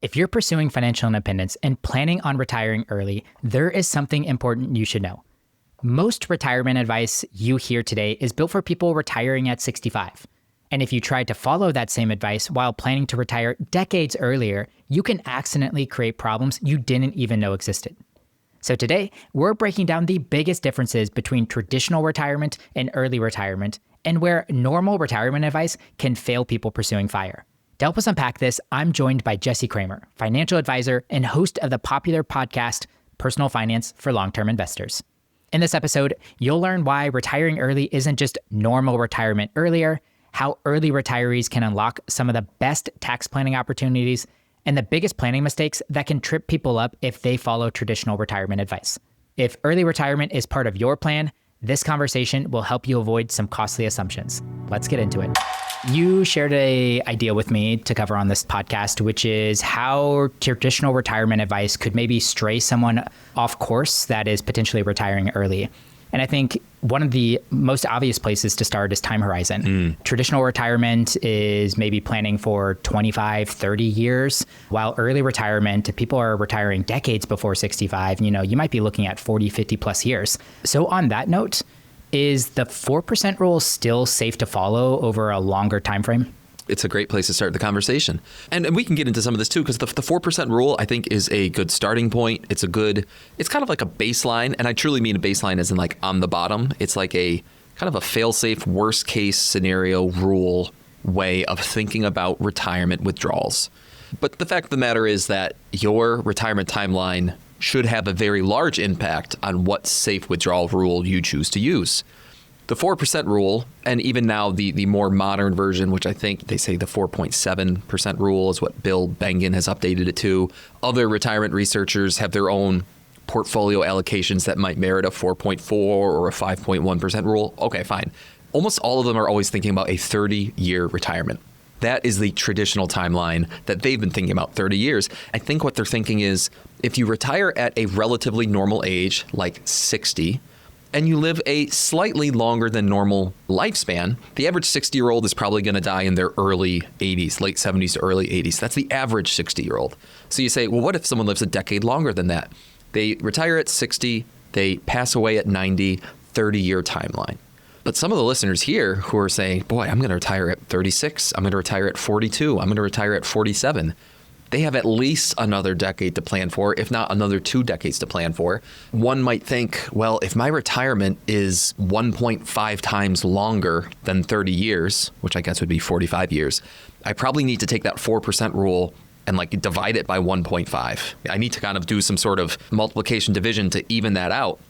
If you're pursuing financial independence and planning on retiring early, there is something important you should know. Most retirement advice you hear today is built for people retiring at 65. And if you try to follow that same advice while planning to retire decades earlier, you can accidentally create problems you didn't even know existed. So today, we're breaking down the biggest differences between traditional retirement and early retirement, and where normal retirement advice can fail people pursuing FIRE. To help us unpack this, I'm joined by Jesse Cramer, financial advisor and host of the popular podcast, Personal Finance for Long-Term Investors. In this episode, you'll learn why retiring early isn't just normal retirement earlier, how early retirees can unlock some of the best tax planning opportunities, and the biggest planning mistakes that can trip people up if they follow traditional retirement advice. If early retirement is part of your plan, this conversation will help you avoid some costly assumptions. Let's get into it. You shared an idea with me to cover on this podcast, which is how traditional retirement advice could maybe stray someone off course that is potentially retiring early. And I think one of the most obvious places to start is time horizon. Traditional retirement is maybe planning for 25, 30 years, while early retirement, people are retiring decades before 65. You might be looking at 40, 50 plus years. So on that note, is the 4% rule still safe to follow over a longer time frame? It's a great place to start the conversation. And we can get into some of this too, because the 4% rule, I think, is a good starting point. It's kind of like a baseline. And I truly mean a baseline as in like on the bottom. It's like a kind of a fail-safe, worst case scenario rule way of thinking about retirement withdrawals. But the fact of the matter is that your retirement timeline should have a very large impact on what safe withdrawal rule you choose to use. The 4% rule, and even now the more modern version, which I think they say the 4.7% rule is what Bill Bengen has updated it to. Other retirement researchers have their own portfolio allocations that might merit a 4.4 or a 5.1% rule. Okay, fine. Almost all of them are always thinking about a 30-year retirement. That is the traditional timeline that they've been thinking about, 30 years. I think what they're thinking is if you retire at a relatively normal age, like 60, and you live a slightly longer than normal lifespan, the average 60-year-old is probably going to die in their early 80s, late 70s to early 80s. That's the average 60-year-old. So you say, well, what if someone lives a decade longer than that? They retire at 60, they pass away at 90, 30-year timeline. But some of the listeners here who are saying, boy, I'm going to retire at 36, I'm going to retire at 42, I'm going to retire at 47. They have at least another decade to plan for, if not another 2 decades to plan for. One might think, well, if my retirement is 1.5 times longer than 30 years, which I guess would be 45 years, I probably need to take that 4% rule and divide it by 1.5. I need to kind of do some sort of multiplication division to even that out.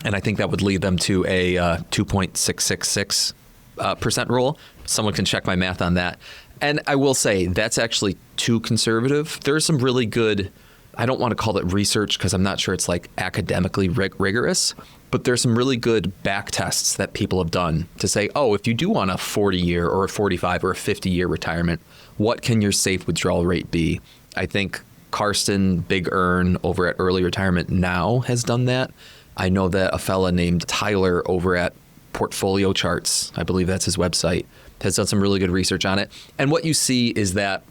And I think that would lead them to a 2.666% rule. Someone can check my math on that. And I will say that's actually too conservative. There's some really good, I don't want to call it research because I'm not sure it's like academically rigorous, but there's some really good back tests that people have done to say, oh, if you do want a 40-year or a 45 or a 50-year retirement, what can your safe withdrawal rate be? I think Karsten Big Earn over at Early Retirement Now has done that. I know that a fella named Tyler over at Portfolio Charts, I believe that's his website, has done some really good research on it. And what you see is that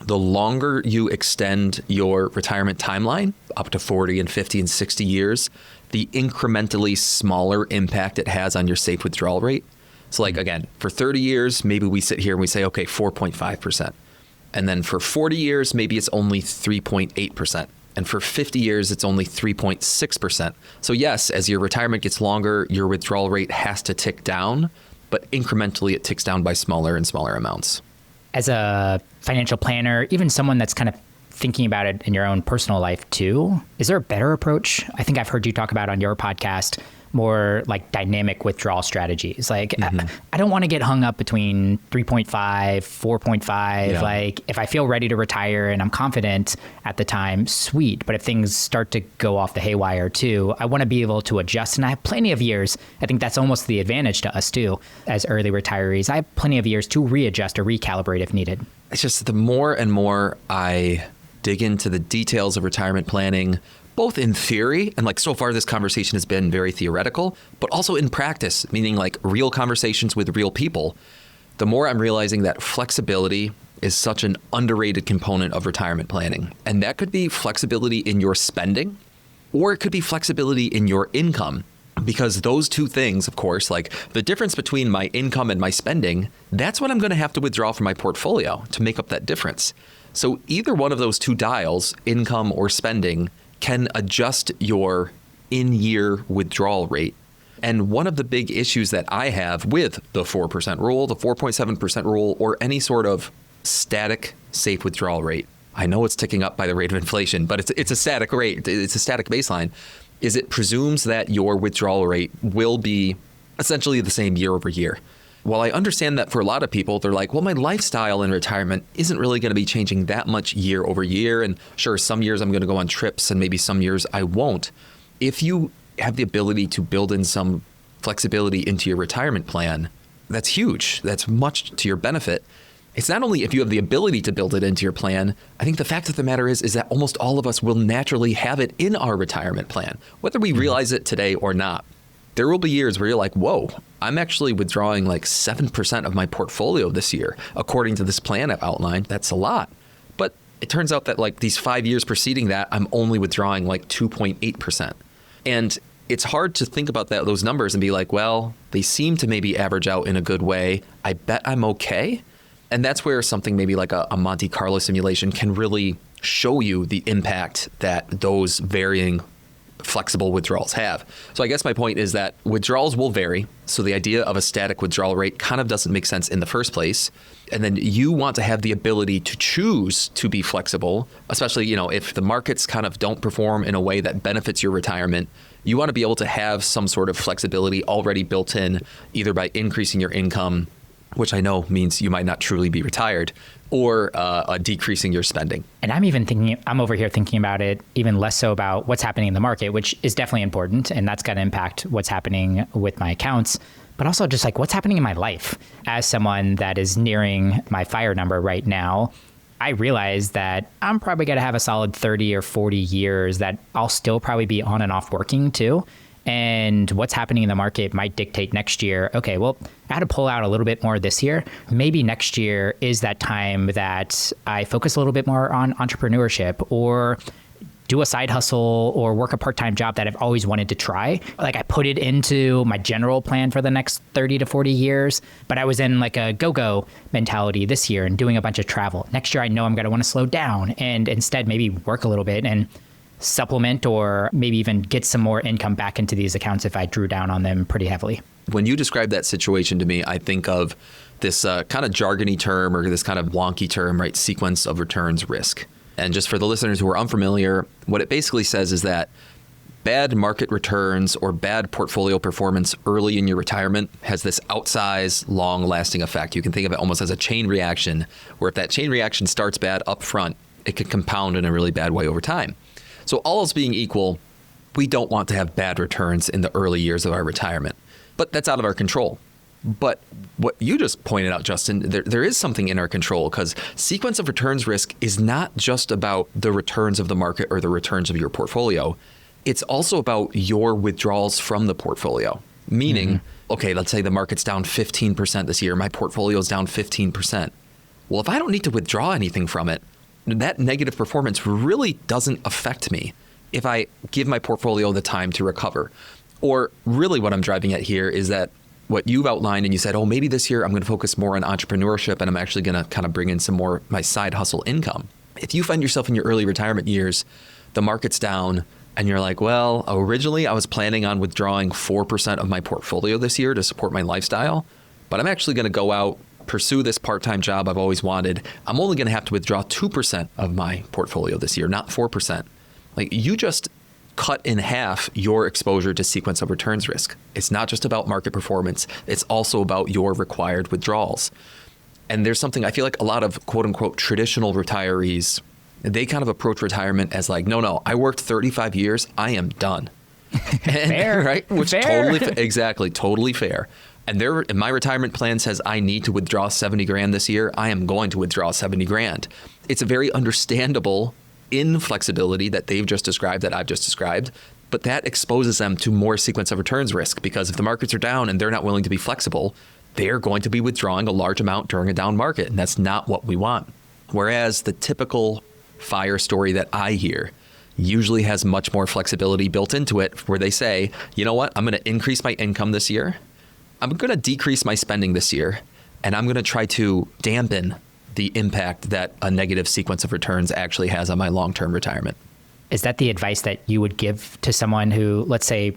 the longer you extend your retirement timeline, up to 40 and 50 and 60 years, the incrementally smaller impact it has on your safe withdrawal rate. So again, for 30 years, maybe we sit here and we say, okay, 4.5%. And then for 40 years, maybe it's only 3.8%. And for 50 years, it's only 3.6%. So yes, as your retirement gets longer, your withdrawal rate has to tick down, but incrementally it ticks down by smaller and smaller amounts. As a financial planner, even someone that's kind of thinking about it in your own personal life too, is there a better approach? I think I've heard you talk about on your podcast more like dynamic withdrawal strategies. I don't want to get hung up between 3.5, 4.5. Yeah. If I feel ready to retire and I'm confident at the time, sweet. But if things start to go off the haywire too, I want to be able to adjust. And I have plenty of years. I think that's almost the advantage to us too, as early retirees. I have plenty of years to readjust or recalibrate if needed. It's just the more and more I dig into the details of retirement planning, both in theory, and so far this conversation has been very theoretical, but also in practice, meaning real conversations with real people, the more I'm realizing that flexibility is such an underrated component of retirement planning. And that could be flexibility in your spending, or it could be flexibility in your income. Because those two things, of course, like the difference between my income and my spending, that's what I'm going to have to withdraw from my portfolio to make up that difference. So either one of those two dials, income or spending, can adjust your in-year withdrawal rate. And one of the big issues that I have with the 4% rule, the 4.7% rule, or any sort of static safe withdrawal rate, I know it's ticking up by the rate of inflation, but it's a static rate, it's a static baseline, is it presumes that your withdrawal rate will be essentially the same year over year. While I understand that for a lot of people, they're like, well, my lifestyle in retirement isn't really going to be changing that much year over year. And sure, some years I'm going to go on trips and maybe some years I won't. If you have the ability to build in some flexibility into your retirement plan, that's huge. That's much to your benefit. It's not only if you have the ability to build it into your plan, I think the fact of the matter is that almost all of us will naturally have it in our retirement plan, whether we realize it today or not. There will be years where you're like, whoa, I'm actually withdrawing like 7% of my portfolio this year. According to this plan I've outlined, that's a lot. But it turns out that like these 5 years preceding that, I'm only withdrawing like 2.8%. And it's hard to think about those numbers and be like, well, they seem to maybe average out in a good way. I bet I'm okay. And that's where something maybe like a Monte Carlo simulation can really show you the impact that those varying flexible withdrawals have. So I guess my point is that withdrawals will vary. So the idea of a static withdrawal rate kind of doesn't make sense in the first place. And then you want to have the ability to choose to be flexible, especially, if the markets kind of don't perform in a way that benefits your retirement. You want to be able to have some sort of flexibility already built in, either by increasing your income, which I know means you might not truly be retired, or decreasing your spending. And I'm over here thinking about it even less so about what's happening in the market, which is definitely important. And that's going to impact what's happening with my accounts, but also just like what's happening in my life. As someone that is nearing my FIRE number right now, I realize that I'm probably going to have a solid 30 or 40 years that I'll still probably be on and off working too. And what's happening in the market might dictate next year, okay, well, I had to pull out a little bit more this year. Maybe next year is that time that I focus a little bit more on entrepreneurship or do a side hustle or work a part-time job that I've always wanted to try. Like I put it into my general plan for the next 30 to 40 years, but I was in like a go-go mentality this year and doing a bunch of travel. Next year, I know I'm going to want to slow down and instead maybe work a little bit and supplement or maybe even get some more income back into these accounts if I drew down on them pretty heavily. When you describe that situation to me, I think of this kind of jargony term or this kind of wonky term, right? Sequence of returns risk. And just for the listeners who are unfamiliar, what it basically says is that bad market returns or bad portfolio performance early in your retirement has this outsized, long-lasting effect. You can think of it almost as a chain reaction, where if that chain reaction starts bad up front, it can compound in a really bad way over time. So all else being equal, we don't want to have bad returns in the early years of our retirement, but that's out of our control. But what you just pointed out, Justin, there is something in our control, because sequence of returns risk is not just about the returns of the market or the returns of your portfolio. It's also about your withdrawals from the portfolio. Meaning, okay, let's say the market's down 15% this year. My portfolio's down 15%. Well, if I don't need to withdraw anything from it, that negative performance really doesn't affect me if I give my portfolio the time to recover. Or really what I'm driving at here is that what you've outlined and you said, oh, maybe this year I'm going to focus more on entrepreneurship and I'm actually going to kind of bring in some more my side hustle income. If you find yourself in your early retirement years, the market's down and you're like, well, originally I was planning on withdrawing 4% of my portfolio this year to support my lifestyle, but I'm actually going to go out, pursue this part-time job I've always wanted. I'm only going to have to withdraw 2% of my portfolio this year, not 4%. Like you just cut in half your exposure to sequence of returns risk. It's not just about market performance. It's also about your required withdrawals. And there's something I feel like a lot of quote unquote traditional retirees, they kind of approach retirement as like, no, I worked 35 years. I am done. Fair, right? Which fair. Totally fair. And my retirement plan says I need to withdraw 70 grand this year. I am going to withdraw 70 grand. It's a very understandable inflexibility that they've just described, that I've just described, but that exposes them to more sequence of returns risk, because if the markets are down and they're not willing to be flexible, they're going to be withdrawing a large amount during a down market, and that's not what we want. Whereas the typical FIRE story that I hear usually has much more flexibility built into it, where they say, you know what, I'm going to increase my income this year. I'm going to decrease my spending this year, and I'm going to try to dampen the impact that a negative sequence of returns actually has on my long-term retirement. Is that the advice that you would give to someone who, let's say,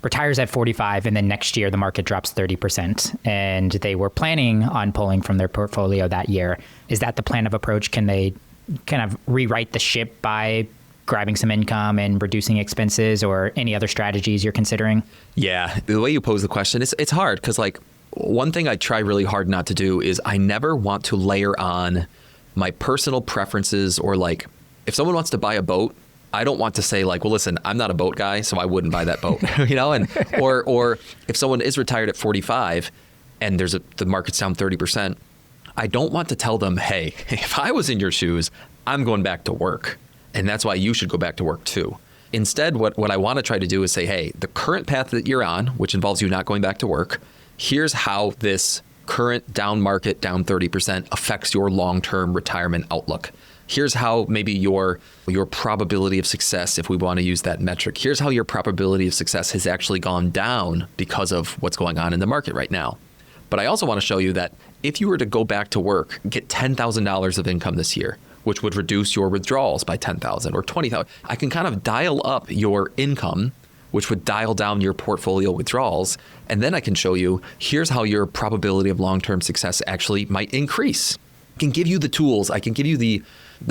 retires at 45 and then next year the market drops 30% and they were planning on pulling from their portfolio that year? Is that the plan of approach? Can they kind of rewrite the ship by grabbing some income and reducing expenses, or any other strategies you're considering? Yeah, the way you pose the question, it's hard because like one thing I try really hard not to do is I never want to layer on my personal preferences, or like if someone wants to buy a boat, I don't want to say like, well, listen, I'm not a boat guy, so I wouldn't buy that boat, you know? And or if someone is retired at 45 and the market's down 30%, I don't want to tell them, hey, if I was in your shoes, I'm going back to work. And that's why you should go back to work too. Instead, what I want to try to do is say, hey, the current path that you're on, which involves you not going back to work, here's how this current down market, down 30%, affects your long-term retirement outlook. Here's how maybe your probability of success, if we want to use that metric, here's how your probability of success has actually gone down because of what's going on in the market right now. But I also want to show you that if you were to go back to work, get $10,000 of income this year, which would reduce your withdrawals by $10,000 or $20,000, I can kind of dial up your income, which would dial down your portfolio withdrawals. And then I can show you, here's how your probability of long-term success actually might increase. I can give you the tools. I can give you the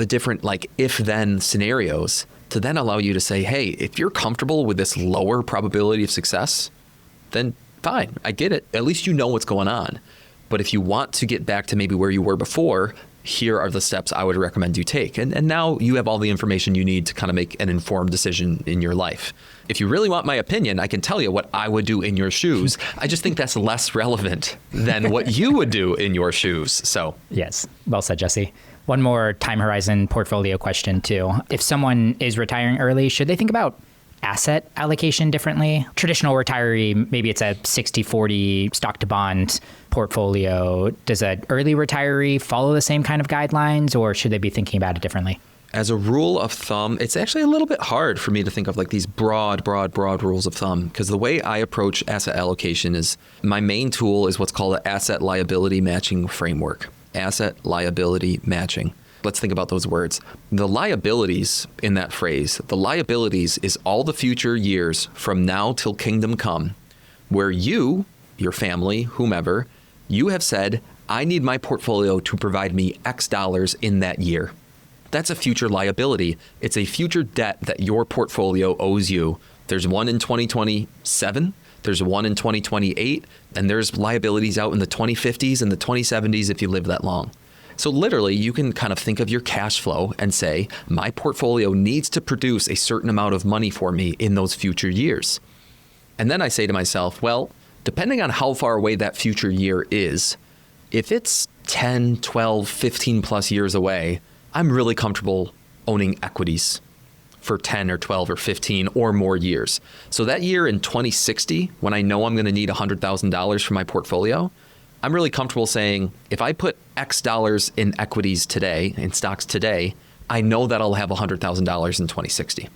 different like if-then scenarios to then allow you to say, hey, if you're comfortable with this lower probability of success, then fine, I get it. At least you know what's going on. But if you want to get back to maybe where you were before, here are the steps I would recommend you take. And now you have all the information you need to kind of make an informed decision in your life. If you really want my opinion, I can tell you what I would do in your shoes. I just think that's less relevant than what you would do in your shoes. So yes, well said, Jesse. One more time horizon portfolio question too. If someone is retiring early, should they think about asset allocation differently? Traditional retiree, maybe it's a 60-40 stock to bond portfolio. Does an early retiree follow the same kind of guidelines, or should they be thinking about it differently? As a rule of thumb, it's actually a little bit hard for me to think of like these broad rules of thumb, because the way I approach asset allocation is my main tool is what's called an asset liability matching framework. Asset liability matching. Let's think about those words. The liabilities in that phrase, the liabilities is all the future years from now till kingdom come, where you, your family, whomever, you have said, I need my portfolio to provide me X dollars in that year. That's a future liability. It's a future debt that your portfolio owes you. There's one in 2027, there's one in 2028, and there's liabilities out in the 2050s and the 2070s if you live that long. So literally, you can kind of think of your cash flow and say, my portfolio needs to produce a certain amount of money for me in those future years. And then I say to myself, well, depending on how far away that future year is, if it's 10, 12, 15 plus years away, I'm really comfortable owning equities for 10 or 12 or 15 or more years. So that year in 2060, when I know I'm going to need $100,000 for my portfolio, I'm really comfortable saying, if I put X dollars in equities today, in stocks today, I know that I'll have $100,000 in 2060.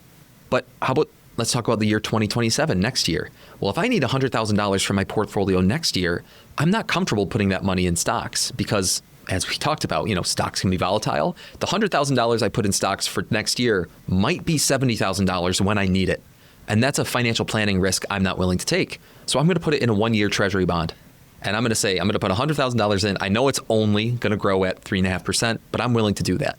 But how about, let's talk about the year 2027, next year. Well, if I need $100,000 for my portfolio next year, I'm not comfortable putting that money in stocks because, as we talked about, stocks can be volatile. The $100,000 I put in stocks for next year might be $70,000 when I need it. And that's a financial planning risk I'm not willing to take. So I'm going to put it in a 1-year treasury bond. And I'm going to say, I'm going to put $100,000 in. I know it's only going to grow at 3.5%, but I'm willing to do that.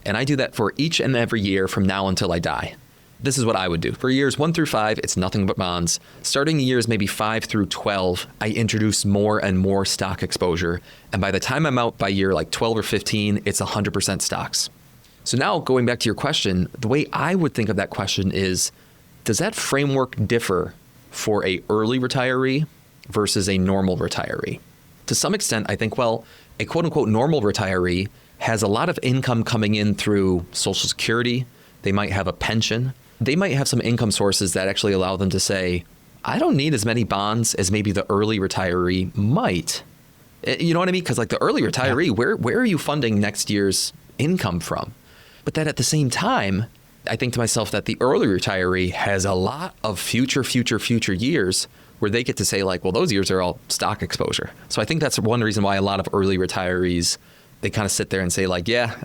And I do that for each and every year from now until I die. This is what I would do. For years 1 through 5, it's nothing but bonds. Starting years maybe 5 through 12, I introduce more and more stock exposure. And by the time I'm out by year like 12 or 15, it's 100% stocks. So now going back to your question, the way I would think of that question is, does that framework differ for a early retiree versus a normal retiree? To some extent, I think, well, a quote unquote normal retiree has a lot of income coming in through Social Security. They might have a pension. They might have some income sources that actually allow them to say, I don't need as many bonds as maybe the early retiree might. You know what I mean? Because like the early retiree, where are you funding next year's income from? But then at the same time, I think to myself that the early retiree has a lot of future years where they get to say like, well, those years are all stock exposure. So I think that's one reason why a lot of early retirees, they kind of sit there and say like, yeah,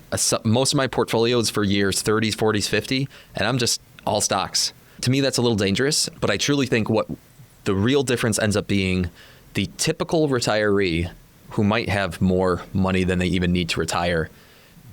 most of my portfolio is for years 30s, 40s, 50, and I'm just all stocks. To me, that's a little dangerous, but I truly think what the real difference ends up being the typical retiree who might have more money than they even need to retire.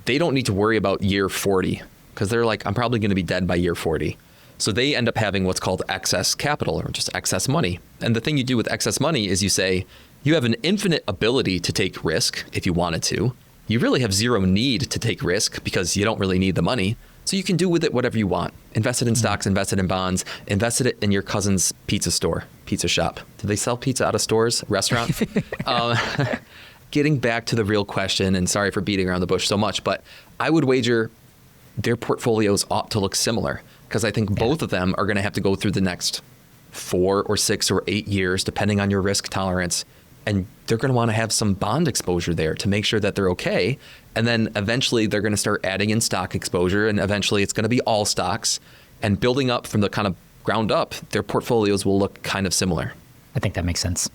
They don't need to worry about year 40 because they're like, I'm probably going to be dead by year 40. So they end up having what's called excess capital or just excess money. And the thing you do with excess money is you say, you have an infinite ability to take risk if you wanted to. You really have zero need to take risk because you don't really need the money. So you can do with it whatever you want. Invest it in stocks, invest it in bonds, invest it in your cousin's pizza shop. Do they sell pizza out of stores, restaurant? Getting back to the real question, and sorry for beating around the bush so much, but I would wager their portfolios ought to look similar because I think both of them are going to have to go through the next 4 or 6 or 8 years, depending on your risk tolerance. And they're going to want to have some bond exposure there to make sure that they're okay. And then eventually they're going to start adding in stock exposure. And eventually it's going to be all stocks. And building up from the kind of ground up, their portfolios will look kind of similar. I think that makes sense.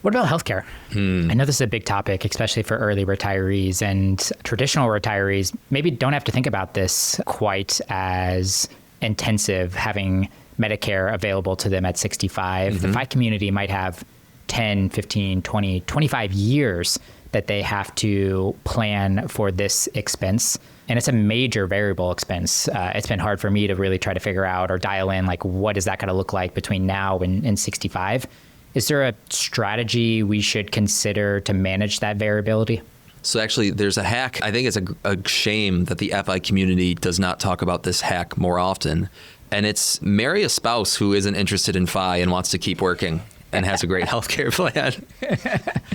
What about healthcare? I know this is a big topic, especially for early retirees, and traditional retirees maybe don't have to think about this quite as intensive, having Medicare available to them at 65. The FI community might have 10, 15, 20, 25 years that they have to plan for this expense. And it's a major variable expense. It's been hard for me to really try to figure out or dial in, like, what is that going to look like between now and 65? Is there a strategy we should consider to manage that variability? So actually, there's a hack. I think it's a shame that the FI community does not talk about this hack more often. And it's marry a spouse who isn't interested in FI and wants to keep working and has a great healthcare plan.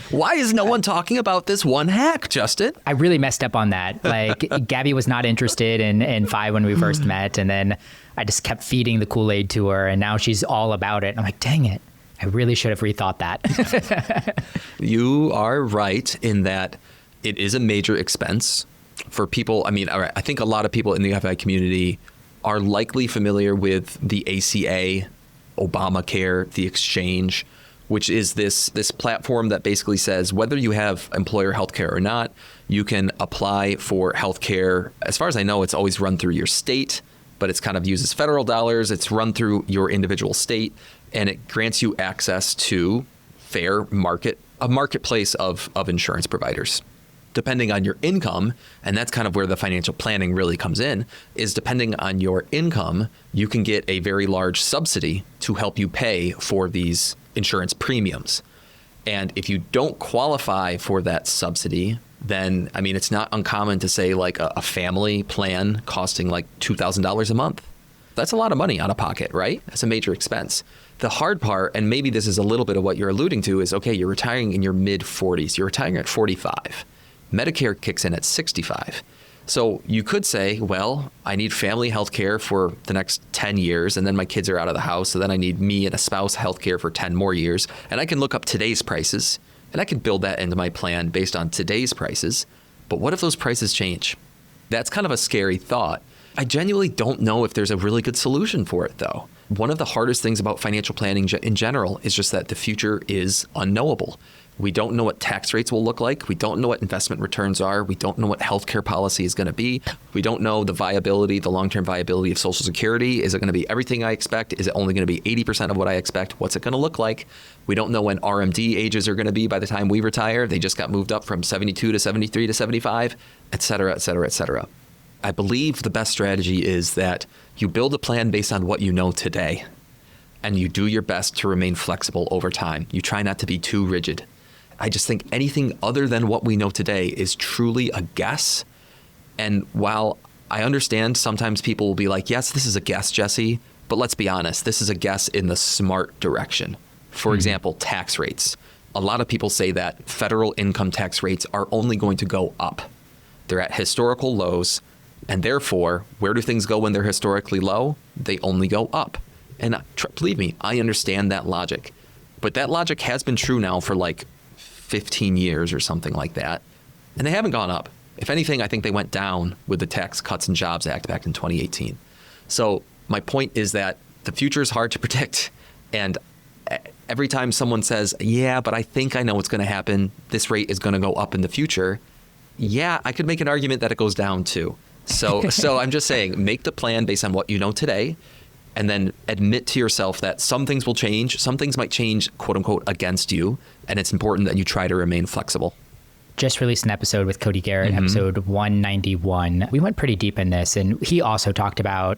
Why is no one talking about this one hack, Justin? I really messed up on that. Like, Gabby was not interested in FI when we first met. And then I just kept feeding the Kool-Aid to her. And now she's all about it. I'm like, dang it. I really should have rethought that. You are right in that it is a major expense for people. I mean, I think a lot of people in the FI community are likely familiar with the ACA, Obamacare, the exchange, which is this platform that basically says whether you have employer healthcare or not, you can apply for healthcare. As far as I know, it's always run through your state, but it's kind of uses federal dollars. It's run through your individual state, and it grants you access to fair market, a marketplace of insurance providers. Depending on your income, and that's kind of where the financial planning really comes in, is depending on your income, you can get a very large subsidy to help you pay for these insurance premiums. And if you don't qualify for that subsidy, then, I mean, it's not uncommon to say like a family plan costing like $2,000 a month. That's a lot of money out of pocket, right? That's a major expense. The hard part, and maybe this is a little bit of what you're alluding to, is, okay, you're retiring in your mid 40s. You're retiring at 45. Medicare kicks in at 65. So you could say, well, I need family health care for the next 10 years, and then my kids are out of the house, so then I need me and a spouse health care for 10 more years. And I can look up today's prices, and I can build that into my plan based on today's prices. But what if those prices change? That's kind of a scary thought. I genuinely don't know if there's a really good solution for it, though. One of the hardest things about financial planning in general is just that the future is unknowable. We don't know what tax rates will look like. We don't know what investment returns are. We don't know what healthcare policy is going to be. We don't know the viability, the long-term viability of Social Security. Is it going to be everything I expect? Is it only going to be 80% of what I expect? What's it going to look like? We don't know when RMD ages are going to be by the time we retire. They just got moved up from 72 to 73 to 75, et cetera, et cetera, et cetera. I believe the best strategy is that you build a plan based on what you know today, and you do your best to remain flexible over time. You try not to be too rigid. I just think anything other than what we know today is truly a guess. And while I understand sometimes people will be like, yes, this is a guess, Jesse, but let's be honest, this is a guess in the smart direction. For example, tax rates. A lot of people say that federal income tax rates are only going to go up. They're at historical lows, and therefore, where do things go when they're historically low? They only go up. And believe me, I understand that logic. But that logic has been true now for like 15 years or something like that. And they haven't gone up. If anything, I think they went down with the Tax Cuts and Jobs Act back in 2018. So my point is that the future is hard to predict. And every time someone says, yeah, but I think I know what's going to happen, this rate is going to go up in the future. Yeah, I could make an argument that it goes down too. So I'm just saying, make the plan based on what you know today, and then admit to yourself that some things will change. Some things might change, quote unquote, against you. And it's important that you try to remain flexible. Just released an episode with Cody Garrett, episode 191. We went pretty deep in this, and he also talked about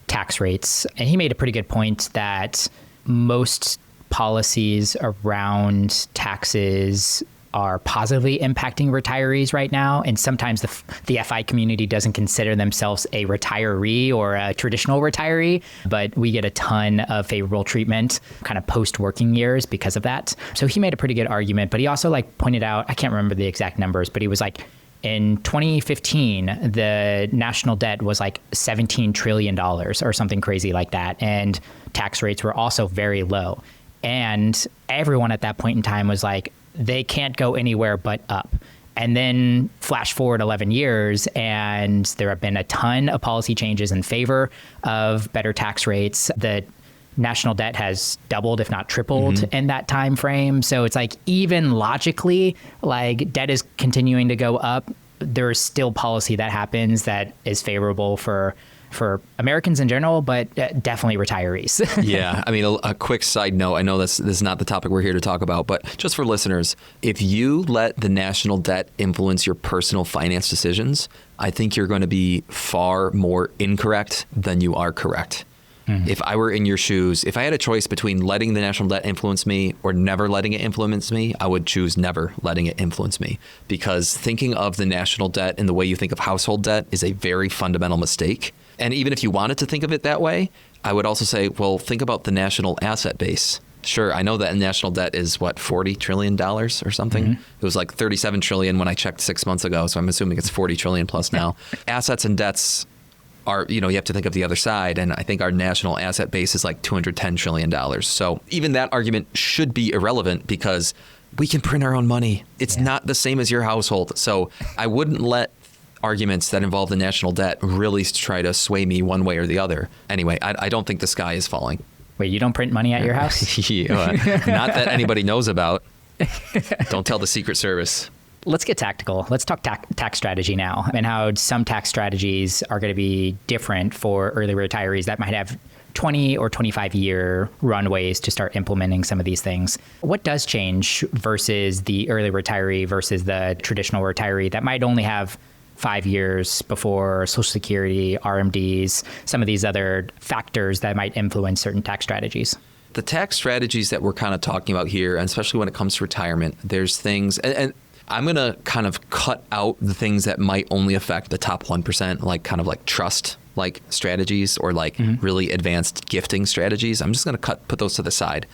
tax rates. And he made a pretty good point that most policies around taxes are positively impacting retirees right now. And sometimes the FI community doesn't consider themselves a retiree or a traditional retiree, but we get a ton of favorable treatment kind of post-working years because of that. So he made a pretty good argument, but he also pointed out, I can't remember the exact numbers, but he was like, in 2015, the national debt was like $17 trillion or something crazy like that. And tax rates were also very low. And everyone at that point in time was like, they can't go anywhere but up. And then flash forward 11 years, and there have been a ton of policy changes in favor of better tax rates. The national debt has doubled, if not tripled, in that time frame. So it's like, even logically, debt is continuing to go up. There's still policy that happens that is favorable for Americans in general, but definitely retirees. Yeah. I mean, a quick side note, I know this is not the topic we're here to talk about, but just for listeners, if you let the national debt influence your personal finance decisions, I think you're going to be far more incorrect than you are correct. If I were in your shoes, if I had a choice between letting the national debt influence me or never letting it influence me, I would choose never letting it influence me, because thinking of the national debt in the way you think of household debt is a very fundamental mistake. And even if you wanted to think of it that way, I would also say, well, think about the national asset base. Sure, I know that national debt is $40 trillion or something. It was like 37 trillion when I checked 6 months ago, so I'm assuming it's 40 trillion plus now. Assets and debts are, you have to think of the other side, and I think our national asset base is like $210 trillion. So even that argument should be irrelevant, because we can print our own money. It's not the same as your household. So I wouldn't let arguments that involve the national debt really try to sway me one way or the other. Anyway, I don't think the sky is falling. Wait, you don't print money at your house? Not that anybody knows about. Don't tell the Secret Service. Let's get tactical. Let's talk tax strategy now, and how some tax strategies are going to be different for early retirees that might have 20 or 25 year runways to start implementing some of these things. What does change versus the early retiree versus the traditional retiree that might only have 5 years before Social Security, RMDs, some of these other factors that might influence certain tax strategies? The tax strategies that we're kind of talking about here, and especially when it comes to retirement, there's things, and I'm going to kind of cut out the things that might only affect the top 1%, like trust strategies, or really advanced gifting strategies. I'm just going to put those to the side.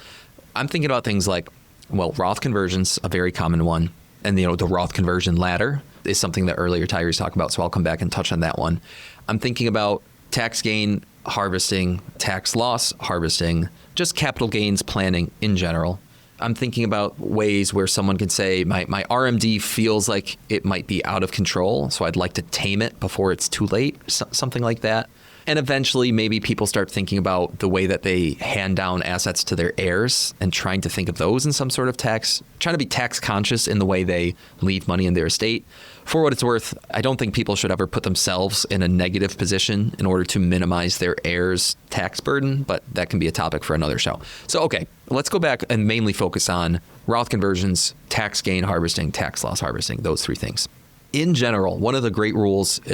I'm thinking about things like, Roth conversions, a very common one. And, the Roth conversion ladder is something that early retirees talk about. So I'll come back and touch on that one. I'm thinking about tax gain harvesting, tax loss harvesting, just capital gains planning in general. I'm thinking about ways where someone can say, my RMD feels like it might be out of control, so I'd like to tame it before it's too late, something like that. And eventually, maybe people start thinking about the way that they hand down assets to their heirs and trying to think of those in some sort of trying to be tax conscious in the way they leave money in their estate. For what it's worth, I don't think people should ever put themselves in a negative position in order to minimize their heirs' tax burden, but that can be a topic for another show. So, okay, let's go back and mainly focus on Roth conversions, tax gain harvesting, tax loss harvesting, those three things. In general, one of the great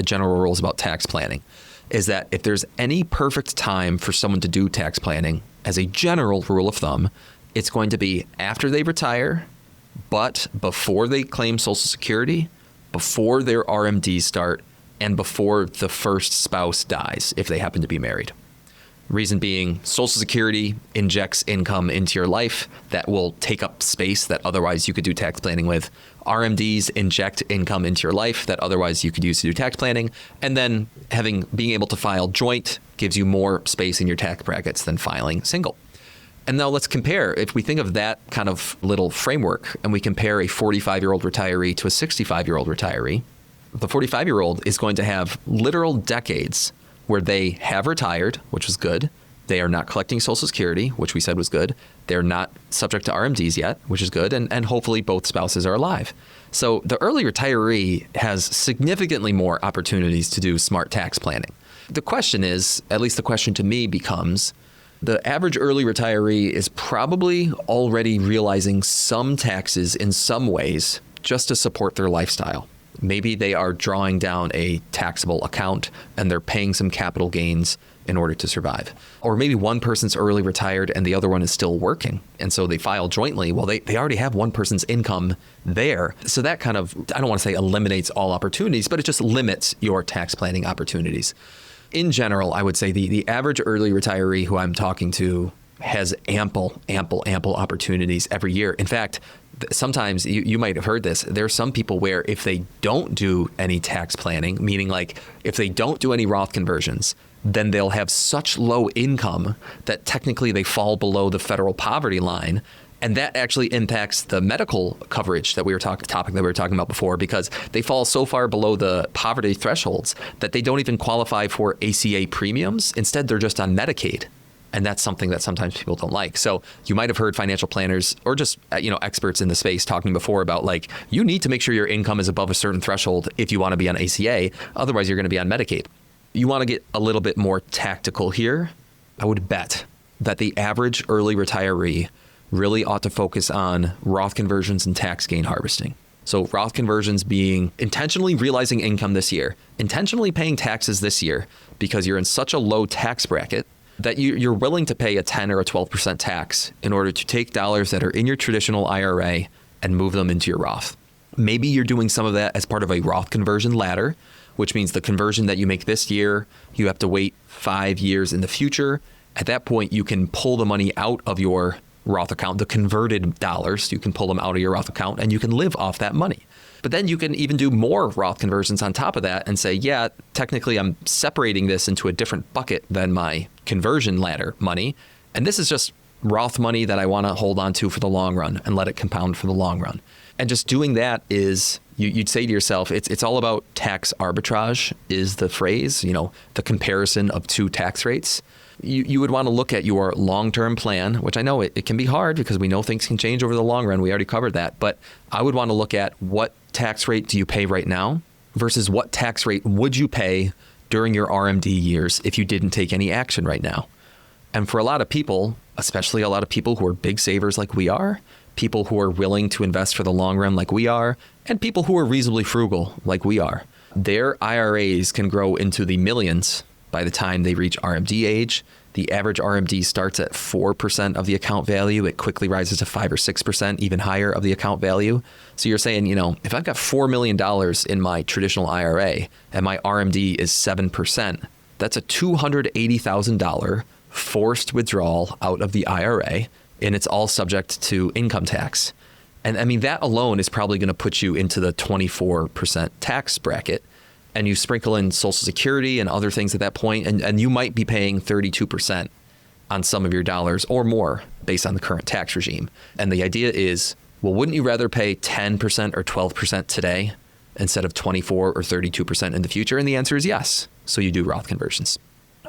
general rules about tax planning is that if there's any perfect time for someone to do tax planning, as a general rule of thumb, it's going to be after they retire, but before they claim Social Security, before their RMDs start, and before the first spouse dies, if they happen to be married. Reason being, Social Security injects income into your life that will take up space that otherwise you could do tax planning with. RMDs inject income into your life that otherwise you could use to do tax planning. And then being able to file joint gives you more space in your tax brackets than filing single. And now let's compare. If we think of that kind of little framework and we compare a 45-year-old retiree to a 65-year-old retiree, the 45-year-old is going to have literal decades where they have retired, which was good. They are not collecting Social Security, which we said was good. They're not subject to RMDs yet, which is good. And hopefully both spouses are alive. So the early retiree has significantly more opportunities to do smart tax planning. The question is, at least the question to me becomes, the average early retiree is probably already realizing some taxes in some ways just to support their lifestyle. Maybe they are drawing down a taxable account and they're paying some capital gains in order to survive. Or maybe one person's early retired and the other one is still working. And so they file jointly. Well, they already have one person's income there. So that kind of, I don't want to say eliminates all opportunities, but it just limits your tax planning opportunities. In general, I would say the average early retiree who I'm talking to has ample opportunities every year. In fact, sometimes you might have heard this. There are some people where if they don't do any tax planning, meaning like if they don't do any Roth conversions, then they'll have such low income that technically they fall below the federal poverty line. And that actually impacts the medical coverage that we were topic that we were talking about before, because they fall so far below the poverty thresholds that they don't even qualify for ACA premiums. Instead, they're just on Medicaid. And that's something that sometimes people don't like. So you might have heard financial planners or just experts in the space talking before about like, you need to make sure your income is above a certain threshold if you want to be on ACA. Otherwise, you're going to be on Medicaid. You want to get a little bit more tactical here. I would bet that the average early retiree really ought to focus on Roth conversions and tax gain harvesting. So Roth conversions being intentionally realizing income this year, intentionally paying taxes this year because you're in such a low tax bracket that you're willing to pay a 10 or a 12% tax in order to take dollars that are in your traditional IRA and move them into your Roth. Maybe you're doing some of that as part of a Roth conversion ladder, which means the conversion that you make this year, you have to wait 5 years in the future. At that point, you can pull the money out of your Roth account, the converted dollars, you can pull them out of your Roth account and you can live off that money. But then you can even do more Roth conversions on top of that and say, yeah, technically I'm separating this into a different bucket than my conversion ladder money. And this is just Roth money that I want to hold on to for the long run and let it compound for the long run. And just doing that is, you'd say to yourself, it's all about tax arbitrage is the phrase, the comparison of two tax rates. You would want to look at your long-term plan, which I know it can be hard because we know things can change over the long run. We already covered that. But I would want to look at what tax rate do you pay right now versus what tax rate would you pay during your RMD years if you didn't take any action right now. And for a lot of people, especially a lot of people who are big savers like we are, people who are willing to invest for the long run like we are, and people who are reasonably frugal like we are, their IRAs can grow into the millions by the time they reach RMD age. The average RMD starts at 4% of the account value. It quickly rises to 5 or 6%, even higher of the account value. So you're saying, if I've got $4 million in my traditional IRA and my RMD is 7%, that's a $280,000 forced withdrawal out of the IRA, and it's all subject to income tax. And I mean, that alone is probably going to put you into the 24% tax bracket. And you sprinkle in Social Security and other things at that point, and you might be paying 32% on some of your dollars or more based on the current tax regime. And the idea is, well, wouldn't you rather pay 10% or 12% today instead of 24 or 32% in the future? And the answer is yes. So you do Roth conversions.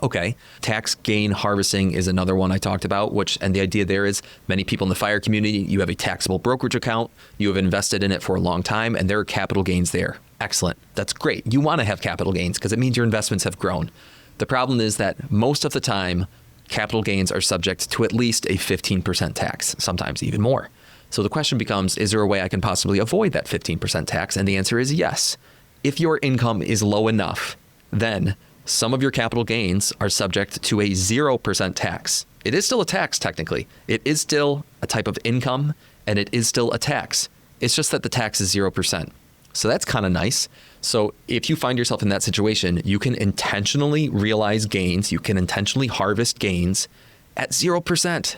Okay. Tax gain harvesting is another one I talked about, and the idea there is many people in the FIRE community, you have a taxable brokerage account, you have invested in it for a long time, and there are capital gains there. Excellent. That's great. You want to have capital gains because it means your investments have grown. The problem is that most of the time, capital gains are subject to at least a 15% tax, sometimes even more. So the question becomes, is there a way I can possibly avoid that 15% tax? And the answer is yes. If your income is low enough, then some of your capital gains are subject to a 0% tax. It is still a tax, technically. It is still a type of income, and it is still a tax. It's just that the tax is 0%. So that's kind of nice. So if you find yourself in that situation, you can intentionally realize gains. You can intentionally harvest gains at 0%.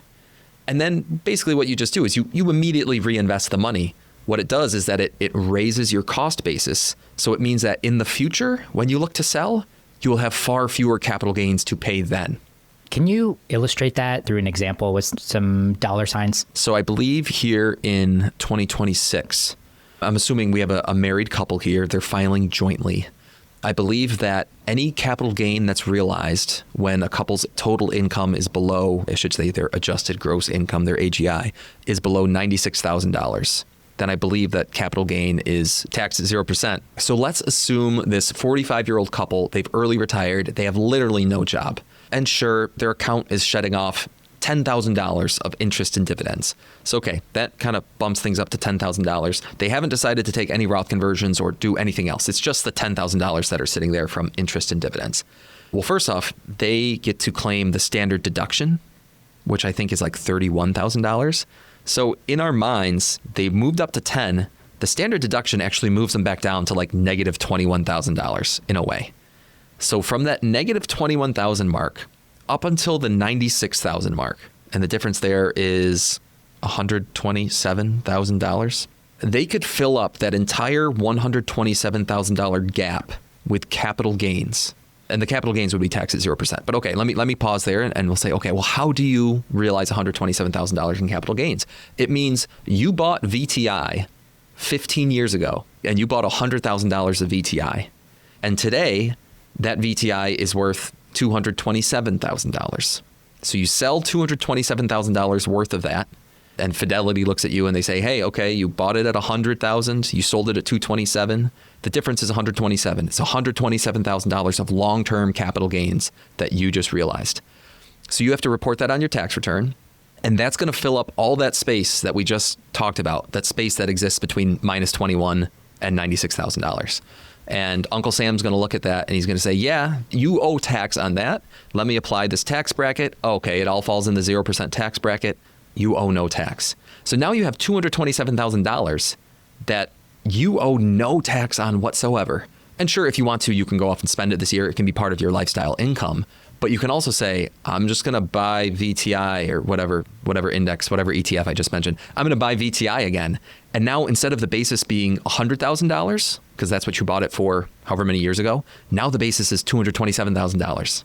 And then basically what you just do is you immediately reinvest the money. What it does is that it raises your cost basis. So it means that in the future, when you look to sell, you will have far fewer capital gains to pay then. Can you illustrate that through an example with some dollar signs? So I believe here in 2026, I'm assuming we have a married couple here. They're filing jointly. I believe that any capital gain that's realized when a couple's total income is below, I should say their adjusted gross income, their AGI, is below $96,000. Then I believe that capital gain is taxed at 0%. So let's assume this 45-year-old couple, they've early retired, they have literally no job. And sure, their account is shedding off $10,000 of interest and dividends. So, okay, that kind of bumps things up to $10,000. They haven't decided to take any Roth conversions or do anything else. It's just the $10,000 that are sitting there from interest and dividends. Well, first off, they get to claim the standard deduction, which I think is like $31,000. So in our minds, they moved up to 10. The standard deduction actually moves them back down to like negative $21,000 in a way. So from that negative 21,000 mark up until the 96,000 mark, and the difference there is $127,000, they could fill up that entire $127,000 gap with capital gains. And the capital gains would be taxed at 0%. But okay, let me pause there and we'll say, okay, well, how do you realize $127,000 in capital gains? It means you bought VTI 15 years ago and you bought $100,000 of VTI. And today that VTI is worth $227,000. So you sell $227,000 worth of that. And Fidelity looks at you and they say, hey, okay, you bought it at $100,000, you sold it at $227,000. The difference is $127,000. It's $127,000 of long-term capital gains that you just realized. So you have to report that on your tax return. And that's going to fill up all that space that we just talked about, that space that exists between minus $21,000 and $96,000. And Uncle Sam's going to look at that and he's going to say, yeah, you owe tax on that. Let me apply this tax bracket. Okay, it all falls in the 0% tax bracket. You owe no tax. So now you have $227,000 that you owe no tax on whatsoever. And sure, if you want to, you can go off and spend it this year. It can be part of your lifestyle income. But you can also say, I'm just going to buy VTI or whatever index, whatever ETF I just mentioned. I'm going to buy VTI again. And now instead of the basis being $100,000, because that's what you bought it for however many years ago, now the basis is $227,000.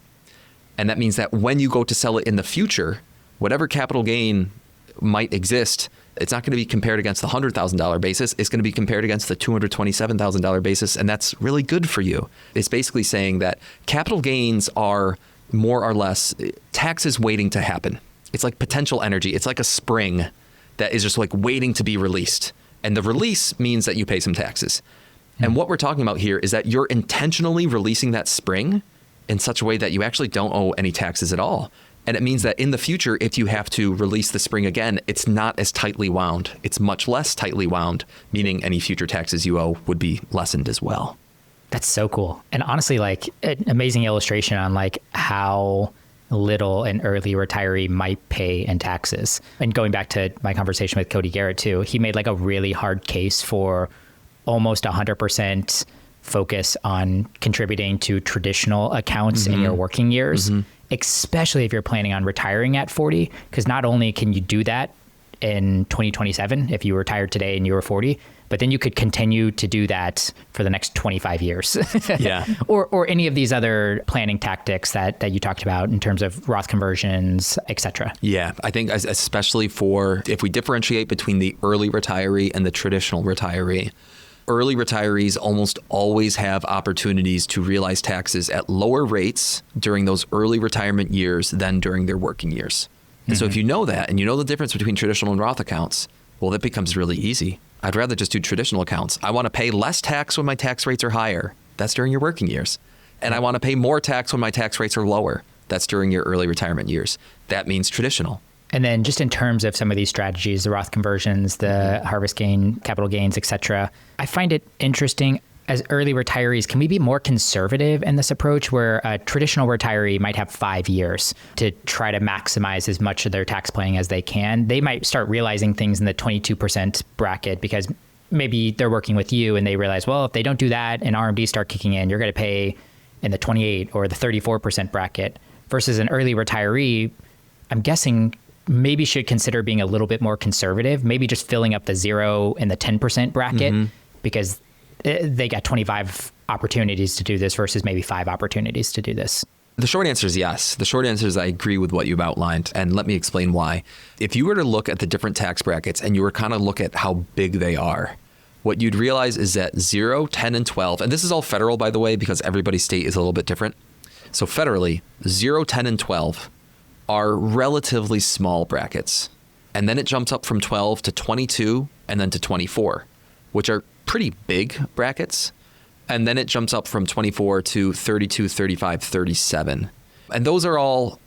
And that means that when you go to sell it in the future, whatever capital gain might exist, it's not going to be compared against the $100,000 basis. It's going to be compared against the $227,000 basis. And that's really good for you. It's basically saying that capital gains are more or less taxes waiting to happen. It's like potential energy. It's like a spring that is just like waiting to be released. And the release means that you pay some taxes. And what we're talking about here is that you're intentionally releasing that spring in such a way that you actually don't owe any taxes at all. And it means that in the future, if you have to release the spring again, it's not as tightly wound. It's much less tightly wound, meaning any future taxes you owe would be lessened as well. That's so cool. And honestly, like an amazing illustration on like how little an early retiree might pay in taxes. And going back to my conversation with Cody Garrett too, he made like a really hard case for almost 100% focus on contributing to traditional accounts in your working years, especially if you're planning on retiring at 40, because not only can you do that in 2027 if you retired today and you were 40, but then you could continue to do that for the next 25 years. Yeah. Or any of these other planning tactics that you talked about in terms of Roth conversions, et cetera. Yeah, I think especially for if we differentiate between the early retiree and the traditional retiree, early retirees almost always have opportunities to realize taxes at lower rates during those early retirement years than during their working years. And so if you know that and you know the difference between traditional and Roth accounts, well, that becomes really easy. I'd rather just do traditional accounts. I want to pay less tax when my tax rates are higher. That's during your working years. And I want to pay more tax when my tax rates are lower. That's during your early retirement years. That means traditional. And then just in terms of some of these strategies, the Roth conversions, the harvest gain, capital gains, et cetera, I find it interesting as early retirees, can we be more conservative in this approach where a traditional retiree might have 5 years to try to maximize as much of their tax planning as they can? They might start realizing things in the 22% bracket because maybe they're working with you and they realize, well, if they don't do that and RMDs start kicking in, you're going to pay in the 28 or the 34% bracket versus an early retiree, I'm guessing maybe should consider being a little bit more conservative, maybe just filling up the 0 and the 10% bracket because they got 25 opportunities to do this versus maybe 5 opportunities to do this. The short answer is yes. The short answer is I agree with what you've outlined, and let me explain why. If you were to look at the different tax brackets and you were kind of look at how big they are, what you'd realize is that 0, 10, and 12, and this is all federal, by the way, because everybody's state is a little bit different. So federally, 0, 10, and 12 are relatively small brackets. And then it jumps up from 12 to 22 and then to 24, which are pretty big brackets. And then it jumps up from 24 to 32, 35, 37. And those are all,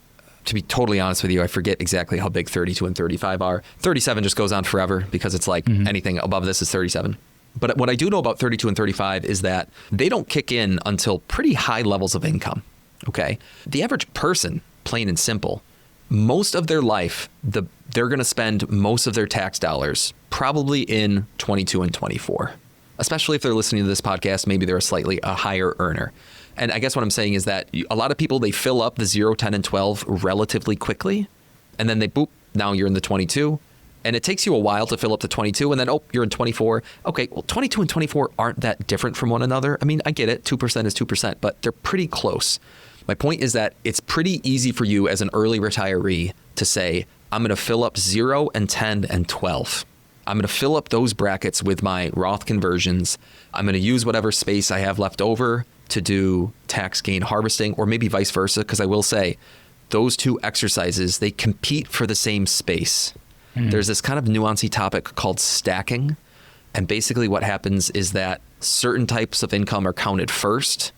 to be totally honest with you, I forget exactly how big 32 and 35 are. 37 just goes on forever because it's like anything above this is 37. But what I do know about 32 and 35 is that they don't kick in until pretty high levels of income. Okay. The average person, plain and simple, most of their life, they're going to spend most of their tax dollars probably in 22 and 24. Especially if they're listening to this podcast, maybe they're a higher earner. And I guess what I'm saying is that a lot of people, they fill up the 0, 10, and 12 relatively quickly. And then now you're in the 22. And it takes you a while to fill up the 22. And then, you're in 24. Okay, well, 22 and 24 aren't that different from one another. I mean, I get it. 2% is 2%, but they're pretty close. My point is that it's pretty easy for you as an early retiree to say, I'm going to fill up 0 and 10 and 12. I'm going to fill up those brackets with my Roth conversions. I'm going to use whatever space I have left over to do tax gain harvesting, or maybe vice versa, because I will say those two exercises, they compete for the same space. There's this kind of nuancy topic called stacking. And basically what happens is that certain types of income are counted first,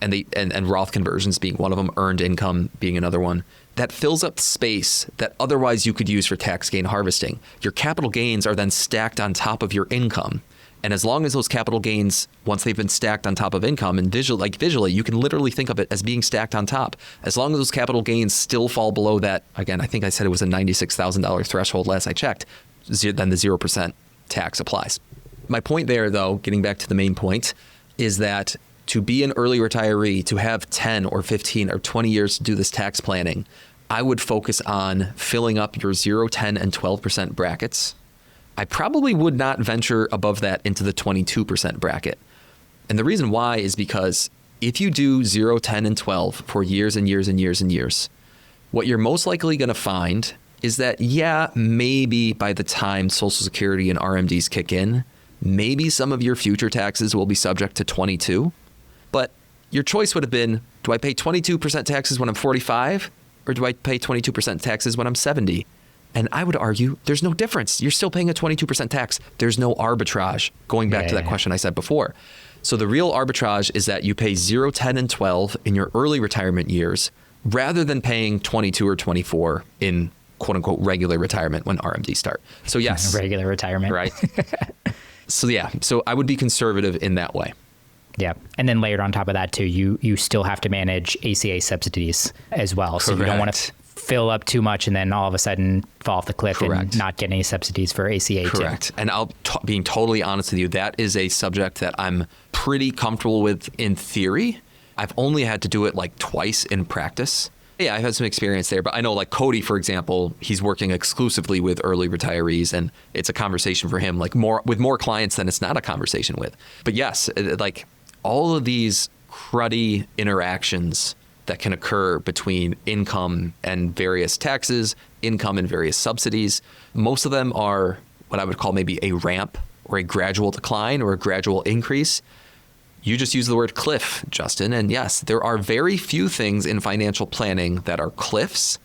and Roth conversions being one of them, earned income being another one. That fills up space that otherwise you could use for tax gain harvesting. Your capital gains are then stacked on top of your income. And as long as those capital gains, once they've been stacked on top of income, and visually, you can literally think of it as being stacked on top. As long as those capital gains still fall below that, again, I think I said it was a $96,000 threshold last I checked, then the 0% tax applies. My point there, though, getting back to the main point, is that to be an early retiree, to have 10 or 15 or 20 years to do this tax planning, I would focus on filling up your 0, 10, and 12% brackets. I probably would not venture above that into the 22% bracket. And the reason why is because if you do 0, 10, and 12 for years and years and years and years, what you're most likely going to find is that, maybe by the time Social Security and RMDs kick in, maybe some of your future taxes will be subject to 22. But your choice would have been, do I pay 22% taxes when I'm 45 or do I pay 22% taxes when I'm 70? And I would argue there's no difference. You're still paying a 22% tax. There's no arbitrage, going back to that question I said before. So the real arbitrage is that you pay 0, 10, and 12 in your early retirement years rather than paying 22 or 24 in quote unquote regular retirement when RMDs start. So yes. Regular retirement. Right. So I would be conservative in that way. Yeah. And then layered on top of that, too, you still have to manage ACA subsidies as well. Correct. So you don't want to fill up too much and then all of a sudden fall off the cliff and not get any subsidies for ACA. Correct. Too. And being totally honest with you, that is a subject that I'm pretty comfortable with in theory. I've only had to do it like twice in practice. Yeah, I've had some experience there, but I know like Cody, for example, he's working exclusively with early retirees, and it's a conversation for him, like with more clients than it's not a conversation with. But yes, like all of these cruddy interactions that can occur between income and various taxes, income and various subsidies, most of them are what I would call maybe a ramp or a gradual decline or a gradual increase. You just use the word cliff, Justin. And yes, there are very few things in financial planning that are cliffs,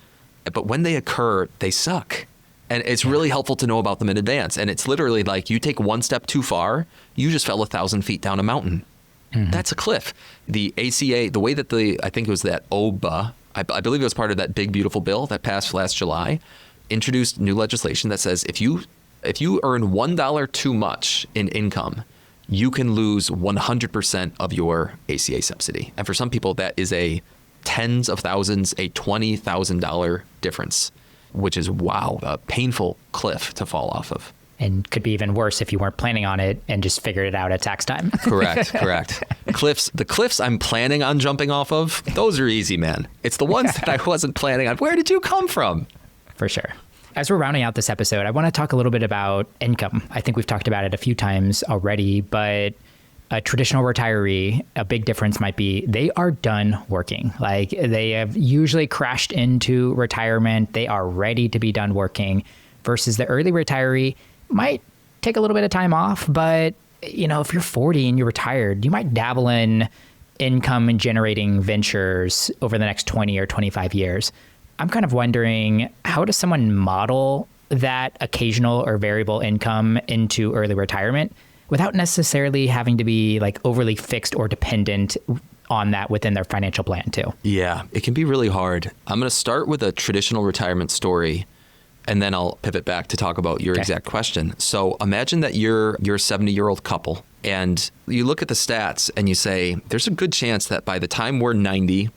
but when they occur, they suck. And it's really helpful to know about them in advance. And it's literally like you take one step too far, you just fell 1,000 feet down a mountain. That's a cliff. The ACA, the way that I think it was that OBA, I believe it was part of that big, beautiful bill that passed last July, introduced new legislation that says if you earn $1 too much in income, you can lose 100% of your ACA subsidy. And for some people, that is a tens of thousands, a $20,000 difference, which is, a painful cliff to fall off of. And could be even worse if you weren't planning on it and just figured it out at tax time. Correct. The cliffs I'm planning on jumping off of, those are easy, man. It's the ones that I wasn't planning on. Where did you come from? For sure. As we're rounding out this episode, I want to talk a little bit about income. I think we've talked about it a few times already, but a traditional retiree, a big difference might be they are done working. Like they have usually crashed into retirement. They are ready to be done working versus the early retiree might take a little bit of time off. But, if you're 40 and you're retired, you might dabble in income and generating ventures over the next 20 or 25 years. I'm kind of wondering, how does someone model that occasional or variable income into early retirement without necessarily having to be like overly fixed or dependent on that within their financial plan too? Yeah, it can be really hard. I'm going to start with a traditional retirement story, and then I'll pivot back to talk about your exact question. So imagine that you're a 70-year-old couple, and you look at the stats and you say, there's a good chance that by the time we're 90,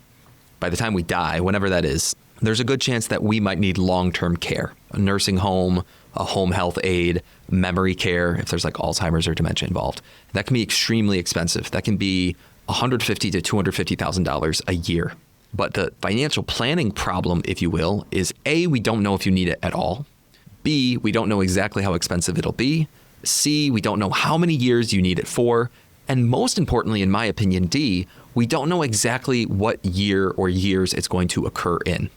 by the time we die, whenever that is, there's a good chance that we might need long-term care, a nursing home, a home health aide, memory care, if there's like Alzheimer's or dementia involved. That can be extremely expensive. That can be $150,000 to $250,000 a year. But the financial planning problem, if you will, is A, we don't know if you need it at all. B, we don't know exactly how expensive it'll be. C, we don't know how many years you need it for. And most importantly, in my opinion, D, we don't know exactly what year or years it's going to occur in.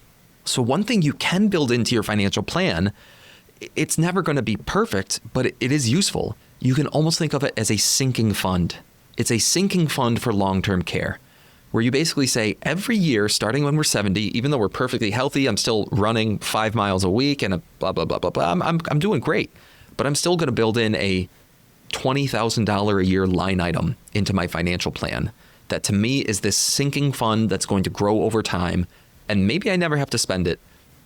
So one thing you can build into your financial plan, it's never going to be perfect, but it is useful. You can almost think of it as a sinking fund. It's a sinking fund for long-term care, where you basically say every year, starting when we're 70, even though we're perfectly healthy, I'm still running 5 miles a week and a blah, blah, blah, blah, blah. I'm doing great, but I'm still going to build in a $20,000 a year line item into my financial plan. That to me is this sinking fund that's going to grow over time. And maybe I never have to spend it,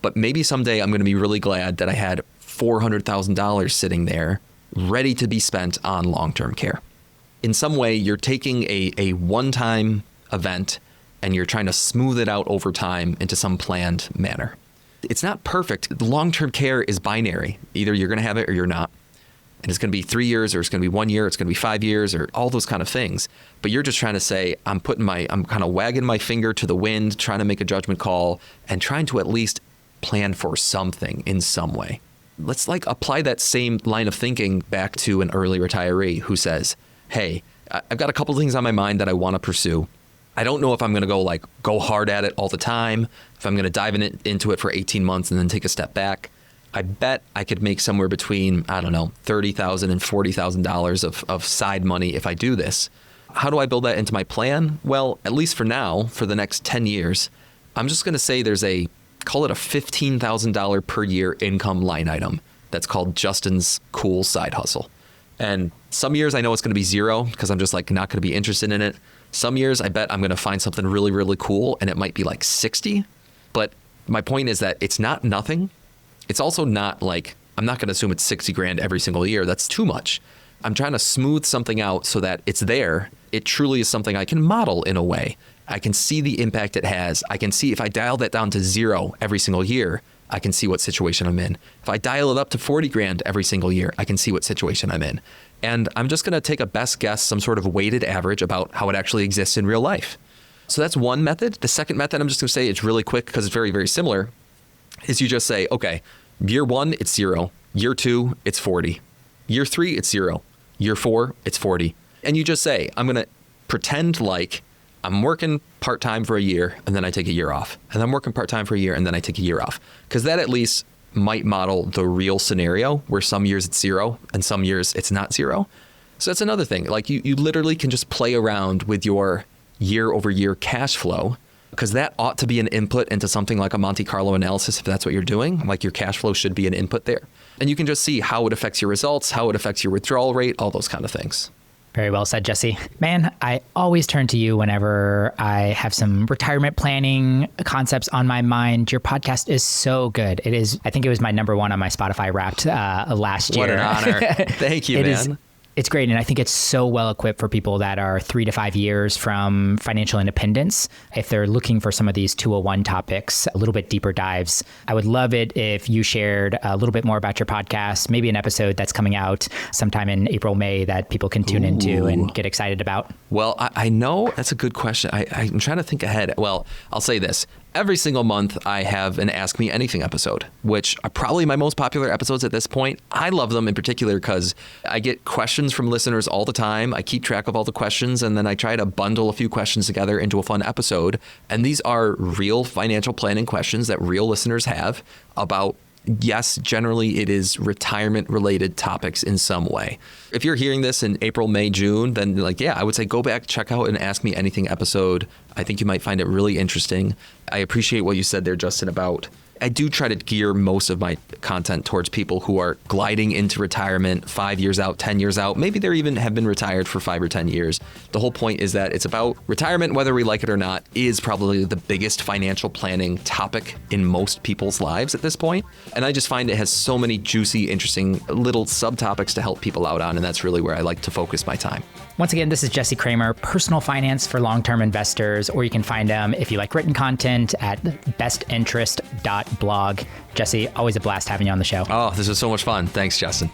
but maybe someday I'm going to be really glad that I had $400,000 sitting there ready to be spent on long-term care. In some way, you're taking a one-time event and you're trying to smooth it out over time into some planned manner. It's not perfect. Long-term care is binary. Either you're going to have it or you're not. And it's going to be 3 years, or it's going to be 1 year, it's going to be 5 years, or all those kind of things. But you're just trying to say, I'm kind of wagging my finger to the wind, trying to make a judgment call and trying to at least plan for something in some way. Let's apply that same line of thinking back to an early retiree who says, hey, I've got a couple things on my mind that I want to pursue. I don't know if I'm going to go hard at it all the time, if I'm going to dive into it for 18 months and then take a step back. I bet I could make somewhere between, $30,000 and $40,000 of side money if I do this. How do I build that into my plan? Well, at least for now, for the next 10 years, I'm just going to say there's call it a $15,000 per year income line item that's called Justin's cool side hustle. And some years I know it's going to be zero because I'm just not going to be interested in it. Some years I bet I'm going to find something really, really cool and it might be 60. But my point is that it's not nothing. It's also not I'm not going to assume it's 60 grand every single year. That's too much. I'm trying to smooth something out so that it's there. It truly is something I can model in a way. I can see the impact it has. I can see if I dial that down to zero every single year, I can see what situation I'm in. If I dial it up to 40 grand every single year, I can see what situation I'm in. And I'm just going to take a best guess, some sort of weighted average about how it actually exists in real life. So that's one method. The second method, I'm just going to say it's really quick because it's very, very similar, is you just say, okay, year 1, it's 0. Year 2, it's 40. Year 3, it's 0. Year 4, it's 40. And you just say, I'm going to pretend like I'm working part-time for a year and then I take a year off. And I'm working part-time for a year and then I take a year off. Because that at least might model the real scenario where some years it's 0 and some years it's not 0. So that's another thing. You literally can just play around with your year-over-year cash flow, because that ought to be an input into something like a Monte Carlo analysis if that's what you're doing. Your cash flow should be an input there. And you can just see how it affects your results, how it affects your withdrawal rate, all those kind of things. Very well said, Jesse. Man, I always turn to you whenever I have some retirement planning concepts on my mind. Your podcast is so good. It is, I think it was my number 1 on my Spotify Wrapped last year. What an honor. Thank you, man. It's great. And I think it's so well equipped for people that are 3 to 5 years from financial independence. If they're looking for some of these 201 topics, a little bit deeper dives, I would love it if you shared a little bit more about your podcast, maybe an episode that's coming out sometime in April, May that people can tune into and get excited about. Well, I know that's a good question. I'm trying to think ahead. Well, I'll say this. Every single month, I have an Ask Me Anything episode, which are probably my most popular episodes at this point. I love them in particular because I get questions from listeners all the time. I keep track of all the questions, and then I try to bundle a few questions together into a fun episode. And these are real financial planning questions that real listeners have about, yes, generally it is retirement-related topics in some way. If you're hearing this in April, May, June, then I would say go back, check out an Ask Me Anything episode. I think you might find it really interesting. I appreciate what you said there, Justin, about I do try to gear most of my content towards people who are gliding into retirement 5 years out, 10 years out. Maybe they even have been retired for 5 or 10 years. The whole point is that it's about retirement, whether we like it or not, is probably the biggest financial planning topic in most people's lives at this point. And I just find it has so many juicy, interesting little subtopics to help people out on. And that's really where I like to focus my time. Once again, this is Jesse Cramer, personal finance for long-term investors, or you can find him if you like written content at bestinterest.blog. Jesse, always a blast having you on the show. Oh, this was so much fun. Thanks, Justin.